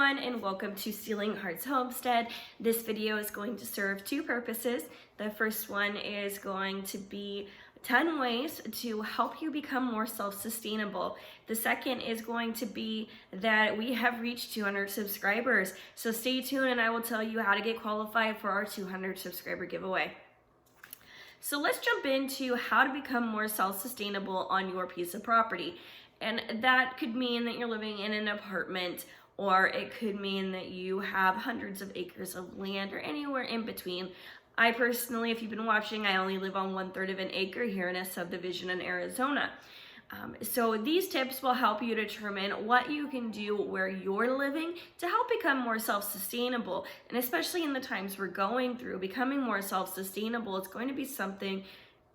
everyone, and welcome to Stealing Hearts Homestead. This video is going to serve two purposes. The first one is going to be 10 ways to help you become more self-sustainable. The second is going to be that we have reached 200 subscribers. So stay tuned and I will tell you how to get qualified for our 200 subscriber giveaway. So let's jump into how to become more self-sustainable on your piece of property. And that could mean that you're living in an apartment, or it could mean that you have hundreds of acres of land or anywhere in between. I personally, if you've been watching, I only live on 1/3 of an acre here in a subdivision in Arizona. So these tips will help you determine what you can do where you're living to help become more self-sustainable. And especially in the times we're going through, becoming more self-sustainable, it's going to be something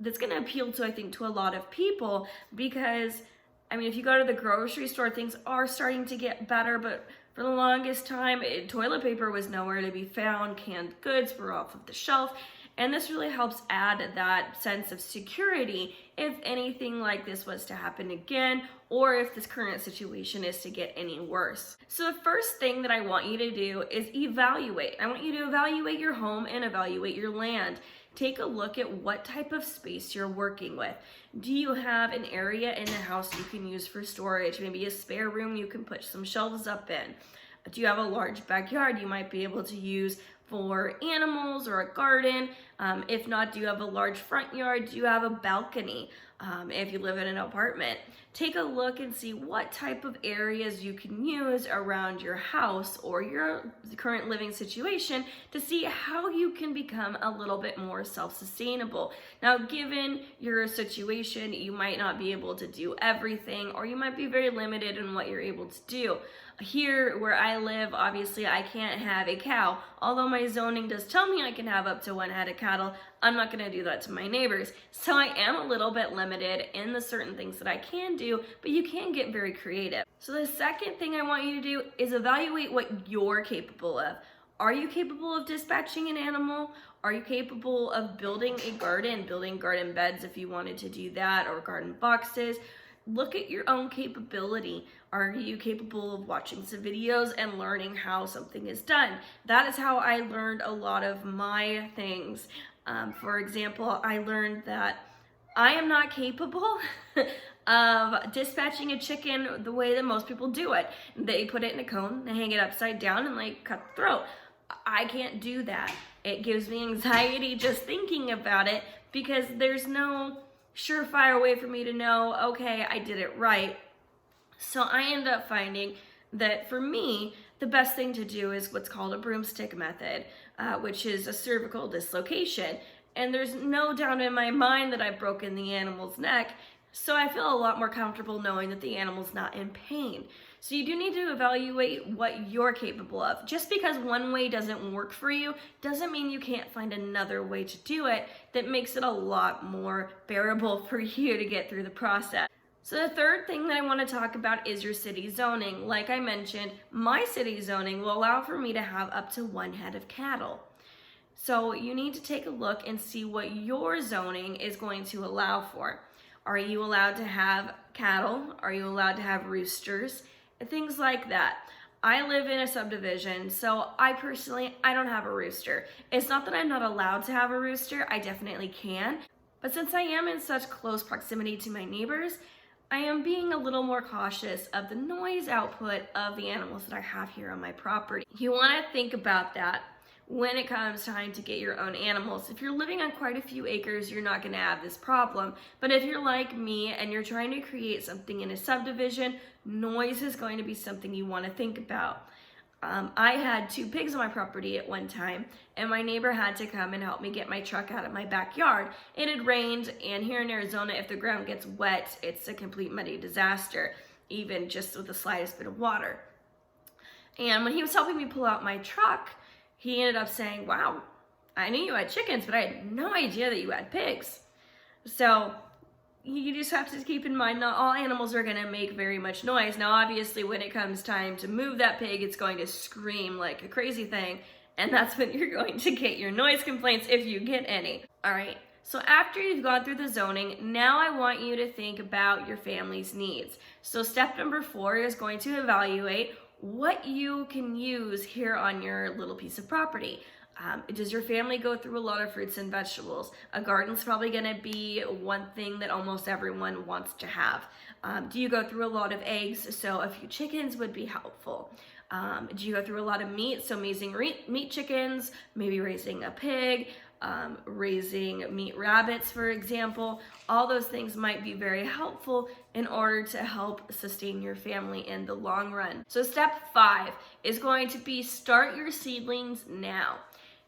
that's going to appeal to, I think, to a lot of people, because I mean, if you go to the grocery store, things are starting to get better, but for the longest time, toilet paper was nowhere to be found. Canned goods were off of the shelf. And this really helps add that sense of security if anything like this was to happen again, or if this current situation is to get any worse. So the first thing that I want you to do is evaluate. I want you to evaluate your home and evaluate your land. Take a look at what type of space you're working with. Do you have an area in the house you can use for storage? Maybe a spare room you can put some shelves up in. Do you have a large backyard you might be able to use for animals or a garden? If not, do you have a large front yard? Do you have a balcony? If you live in an apartment, take a look and see what type of areas you can use around your house or your current living situation to see how you can become a little bit more self-sustainable. Now, given your situation, you might not be able to do everything, or you might be very limited in what you're able to do. Here where I live, obviously I can't have a cow. Although my zoning does tell me I can have up to 1 head of cattle, I'm not going to do that to my neighbors. So I am a little bit limited in the certain things that I can do, but you can get very creative. So the second thing I want you to do is evaluate what you're capable of. Are you capable of dispatching an animal? Are you capable of building a garden, building garden beds if you wanted to do that, or garden boxes? Look at your own capability. Are you capable of watching some videos and learning how something is done? That is how I learned a lot of my things. For example, I learned that I am not capable of dispatching a chicken the way that most people do it. They put it in a cone, they hang it upside down, and like cut the throat. I can't do that. It gives me anxiety just thinking about it, because there's no surefire way for me to know, okay, I did it right. So I end up finding that for me, the best thing to do is what's called a broomstick method, which is a cervical dislocation. And there's no doubt in my mind that I've broken the animal's neck, so I feel a lot more comfortable knowing that the animal's not in pain. So you do need to evaluate what you're capable of. Just because one way doesn't work for you doesn't mean you can't find another way to do it that makes it a lot more bearable for you to get through the process. So the third thing that I want to talk about is your city zoning. Like I mentioned, my city zoning will allow for me to have up to 1 head of cattle. So you need to take a look and see what your zoning is going to allow for. Are you allowed to have cattle? Are you allowed to have roosters? Things like that. I live in a subdivision, so I don't have a rooster. It's not that I'm not allowed to have a rooster, I definitely can. But since I am in such close proximity to my neighbors, I am being a little more cautious of the noise output of the animals that I have here on my property. You want to think about that when it comes time to get your own animals. If you're living on quite a few acres, you're not going to have this problem. But if you're like me and you're trying to create something in a subdivision, noise is going to be something you want to think about. I had 2 pigs on my property at one time, and my neighbor had to come and help me get my truck out of my backyard. It had rained, and here in Arizona, if the ground gets wet, it's a complete muddy disaster, even just with the slightest bit of water. And when he was helping me pull out my truck, he ended up saying, "Wow, I knew you had chickens, but I had no idea that you had pigs." So you just have to keep in mind, not all animals are going to make very much noise. Now, obviously, when it comes time to move that pig, it's going to scream like a crazy thing, and that's when you're going to get your noise complaints, if you get any. All right, so after you've gone through the zoning, now I want you to think about your family's needs. So step number 4 is going to evaluate what you can use here on your little piece of property. Does your family go through a lot of fruits and vegetables? A garden's probably gonna be one thing that almost everyone wants to have. Do you go through a lot of eggs? So a few chickens would be helpful. Do you go through a lot of meat? So raising meat chickens, maybe raising a pig, raising meat rabbits, for example. All those things might be very helpful in order to help sustain your family in the long run. So step 5 is going to be start your seedlings now.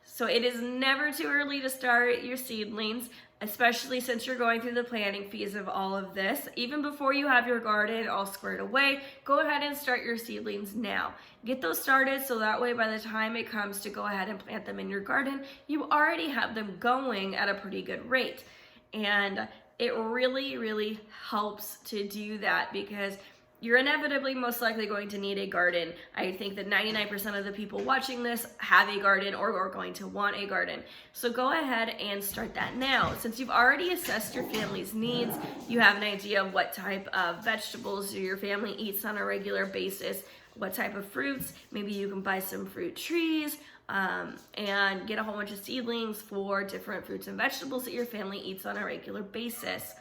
So it is never too early to start your seedlings, especially since you're going through the planting phase of all of this. Even before you have your garden all squared away, go ahead and start your seedlings now. Get those started so that way by the time it comes to go ahead and plant them in your garden, you already have them going at a pretty good rate. And it really, really helps to do that because you're inevitably most likely going to need a garden. I think that 99% of the people watching this have a garden or are going to want a garden. So go ahead and start that now. Since you've already assessed your family's needs, you have an idea of what type of vegetables your family eats on a regular basis, what type of fruits. Maybe you can buy some fruit trees and get a whole bunch of seedlings for different fruits and vegetables that your family eats on a regular basis.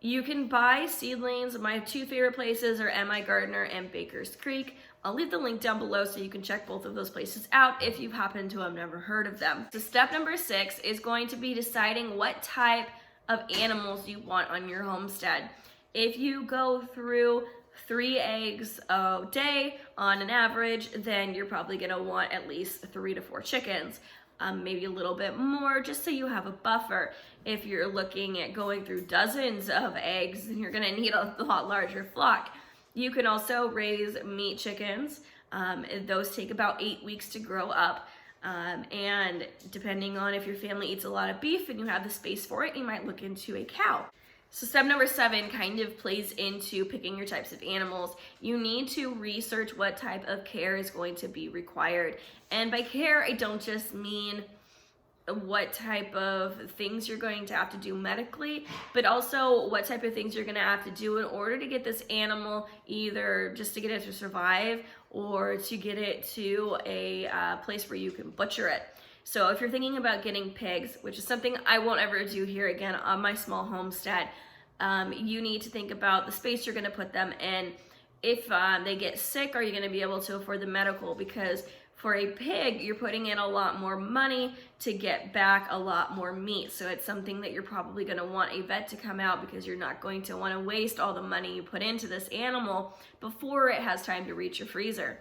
You can buy seedlings. My 2 favorite places are M.I. Gardner and Baker's Creek. I'll leave the link down below so you can check both of those places out if you happen to have never heard of them. So step number 6 is going to be deciding what type of animals you want on your homestead. If you go through 3 eggs a day on an average, then you're probably gonna want at least 3 to 4 chickens. Maybe a little bit more just so you have a buffer. If you're looking at going through dozens of eggs, then you're gonna need a lot larger flock. You can also raise meat chickens. Those take about 8 weeks to grow up. And depending on if your family eats a lot of beef and you have the space for it, you might look into a cow. So step number 7 kind of plays into picking your types of animals. You need to research what type of care is going to be required. And by care, I don't just mean what type of things you're going to have to do medically, but also what type of things you're going to have to do in order to get this animal, either just to get it to survive or to get it to a place where you can butcher it. So if you're thinking about getting pigs, which is something I won't ever do here again on my small homestead, you need to think about the space you're going to put them in. If they get sick, are you going to be able to afford the medical? Because for a pig, you're putting in a lot more money to get back a lot more meat. So it's something that you're probably going to want a vet to come out because you're not going to want to waste all the money you put into this animal before it has time to reach your freezer.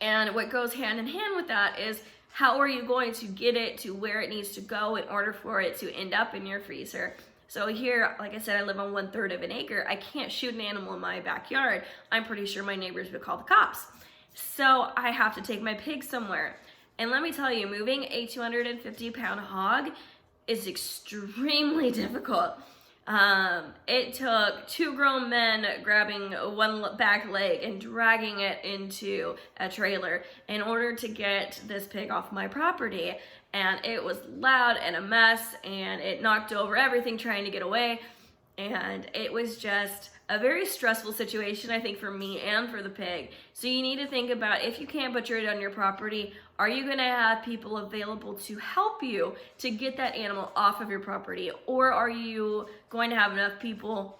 And what goes hand in hand with that is how are you going to get it to where it needs to go in order for it to end up in your freezer? So here, like I said, I live on 1/3 of an acre. I can't shoot an animal in my backyard. I'm pretty sure my neighbors would call the cops. So I have to take my pig somewhere. And let me tell you, moving a 250-pound hog is extremely difficult. It took 2 grown men grabbing one back leg and dragging it into a trailer in order to get this pig off my property. And it was loud and a mess, and it knocked over everything trying to get away. And it was just a very stressful situation, I think, for me and for the pig. So you need to think about, if you can't butcher it on your property, are you gonna have people available to help you to get that animal off of your property? Or are you going to have enough people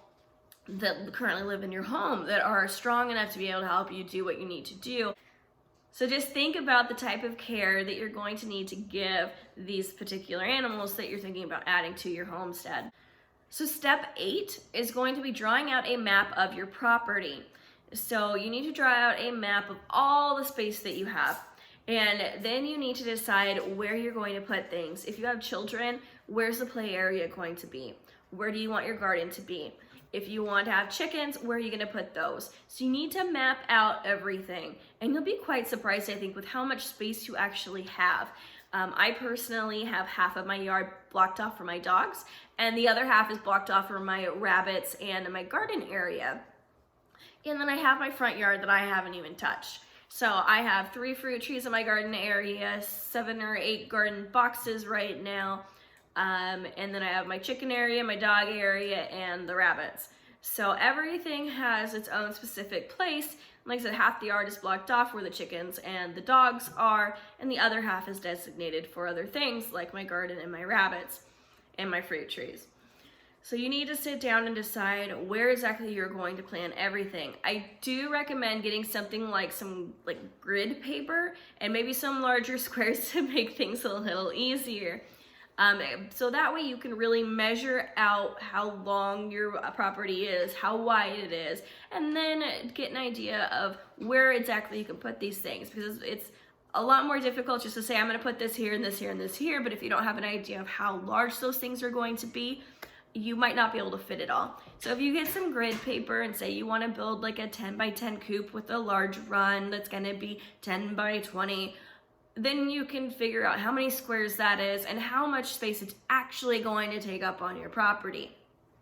that currently live in your home that are strong enough to be able to help you do what you need to do? So just think about the type of care that you're going to need to give these particular animals that you're thinking about adding to your homestead. So step 8 is going to be drawing out a map of your property. So you need to draw out a map of all the space that you have. And then you need to decide where you're going to put things. If you have children, where's the play area going to be? Where do you want your garden to be? If you want to have chickens, where are you going to put those? So you need to map out everything. And you'll be quite surprised, I think, with how much space you actually have. I personally have half of my yard blocked off for my dogs, and the other half is blocked off for my rabbits and my garden area. And then I have my front yard that I haven't even touched. So I have 3 fruit trees in my garden area, 7 or 8 garden boxes right now. And then I have my chicken area, my dog area, and the rabbits. So everything has its own specific place. Like I said, half the yard is blocked off where the chickens and the dogs are, and the other half is designated for other things like my garden and my rabbits and my fruit trees. So you need to sit down and decide where exactly you're going to plant everything. I do recommend getting something like some grid paper and maybe some larger squares to make things a little easier. So that way you can really measure out how long your property is, how wide it is, and then get an idea of where exactly you can put these things, because it's a lot more difficult just to say, I'm going to put this here and this here and this here, but if you don't have an idea of how large those things are going to be, you might not be able to fit it all. So if you get some grid paper and say you want to build like a 10 by 10 coop with a large run that's going to be 10 by 20, then you can figure out how many squares that is and how much space it's actually going to take up on your property.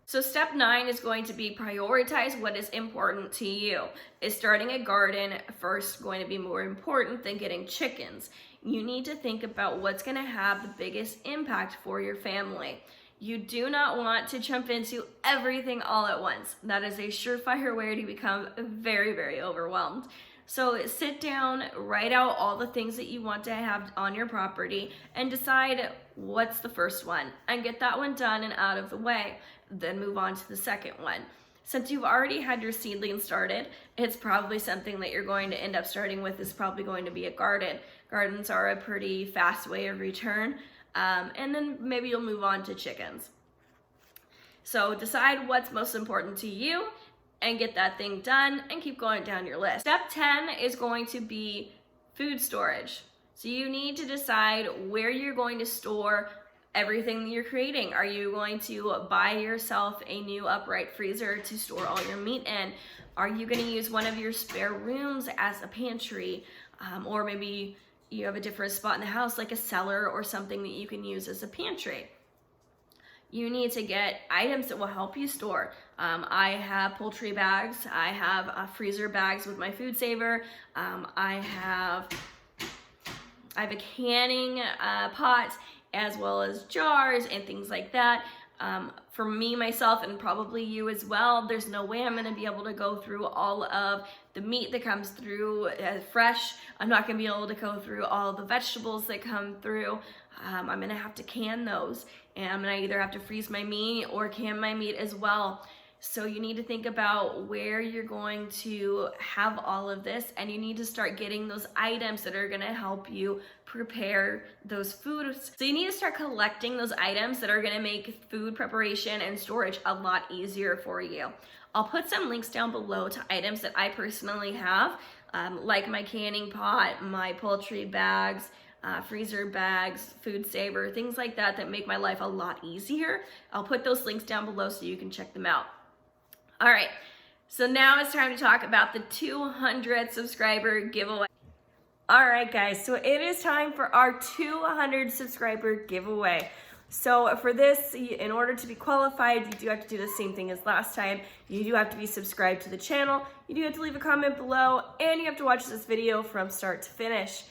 So step 9 is going to be prioritize what is important to you. Is starting a garden first going to be more important than getting chickens? You need to think about what's going to have the biggest impact for your family. You do not want to jump into everything all at once. That is a surefire way to become very, very overwhelmed. So sit down, write out all the things that you want to have on your property and decide what's the first one and get that one done and out of the way. Then move on to the second one. Since you've already had your seedling started, it's probably something that you're going to end up starting with is probably going to be a garden. Gardens are a pretty fast way of return. And then maybe you'll move on to chickens. So decide what's most important to you and get that thing done and keep going down your list. Step 10 is going to be food storage. So you need to decide where you're going to store everything that you're creating. Are you going to buy yourself a new upright freezer to store all your meat in? Are you going to use one of your spare rooms as a pantry? Or maybe you have a different spot in the house like a cellar or something that you can use as a pantry. You need to get items that will help you store. I have poultry bags. I have freezer bags with my food saver. I have a canning pot as well as jars and things like that. For me, myself, and probably you as well, there's no way I'm gonna be able to go through all of the meat that comes through fresh. I'm not gonna be able to go through all the vegetables that come through. I'm gonna have to can those, and I'm gonna either have to freeze my meat or can my meat as well. So you need to think about where you're going to have all of this, and you need to start getting those items that are gonna help you prepare those foods. So you need to start collecting those items that are gonna make food preparation and storage a lot easier for you. I'll put some links down below to items that I personally have, like my canning pot, my poultry bags, freezer bags, food saver, things like that that make my life a lot easier. I'll put those links down below so you can check them out. All right, so now it's time to talk about the 200 subscriber giveaway. All right, guys, so it is time for our 200 subscriber giveaway. So for this, in order to be qualified, you do have to do the same thing as last time. You do have to be subscribed to the channel, you do have to leave a comment below, and you have to watch this video from start to finish.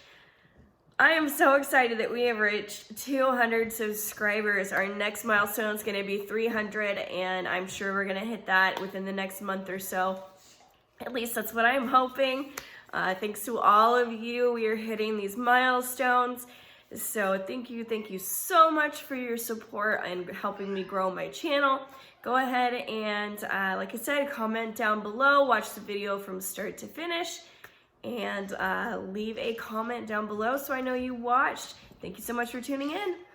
I am so excited that we have reached 200 subscribers. Our next milestone is going to be 300, and I'm sure we're going to hit that within the next month or so. At least that's what I'm hoping. Thanks to all of you, we are hitting these milestones. So thank you so much for your support and helping me grow my channel. Go ahead and, like I said, comment down below, watch the video from start to finish, and leave a comment down below so I know you watched. Thank you so much for tuning in.